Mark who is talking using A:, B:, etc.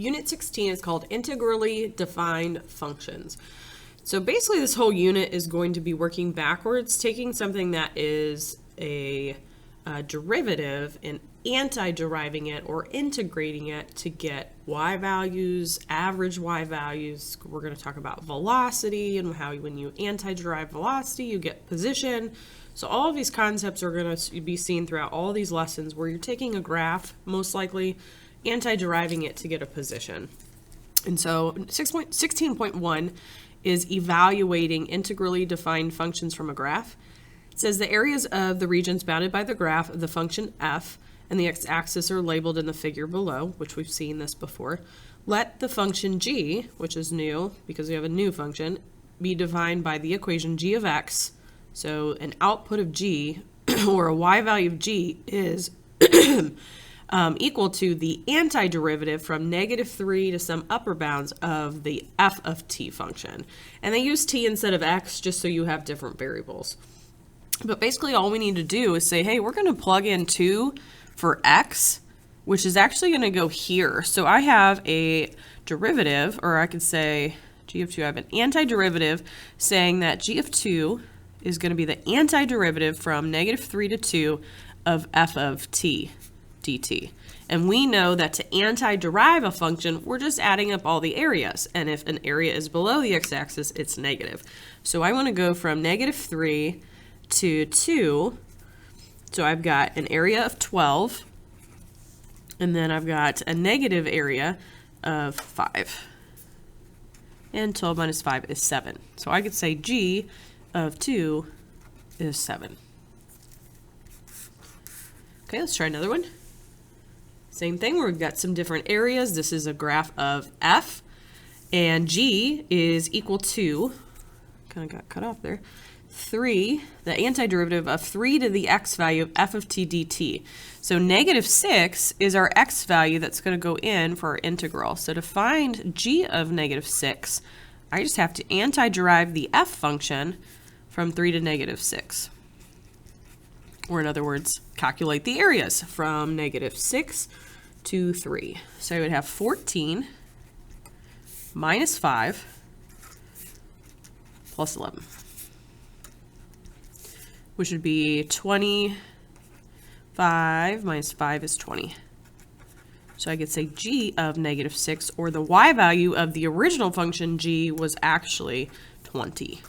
A: Unit 16 is called integrally defined functions. So basically this whole unit is going to be working backwards, taking something that is a derivative and anti-deriving it or integrating it to get y values, average y values. We're going to talk about velocity and how when you anti-derive velocity, you get position. So all of these concepts are going to be seen throughout all these lessons where you're taking a graph, most likely anti-deriving it to get a position. And so 16.1 is evaluating integrally defined functions from a graph. It says the areas of the regions bounded by the graph of the function f and the x-axis are labeled in the figure below, which we've seen this before. Let the function g, which is new because we have a new function, be defined by the equation g of x. So an output of g or a y value of g is equal to the antiderivative from -3 to some upper bounds of the f of t function. And they use t instead of x just so you have different variables. But basically all we need to do is say, hey, we're going to plug in 2 for x, which is actually going to go here. So I have a derivative, or I could say g of 2, I have an antiderivative saying that g of 2 is going to be the antiderivative from -3 to 2 of f of t dt. And we know that to anti-derive a function, we're just adding up all the areas. And if an area is below the x-axis, it's negative. So I want to go from -3 to 2. So I've got an area of 12, and then I've got a negative area of 5. And 12 minus 5 is 7. So I could say g of 2 is 7. Okay, let's try another one. Same thing, we've got some different areas. This is a graph of f, and g is equal to, kind of got cut off there, 3, the antiderivative of 3 to the x value of f of t dt. So -6 is our x value that's going to go in for our integral. So to find g of -6, I just have to anti-derive the f function from 3 to -6. Or in other words, calculate the areas from -6 to 3. So I would have 14 minus 5 plus 11, which would be 25 minus 5 is 20. So I could say g of -6, or the y value of the original function g was actually 20.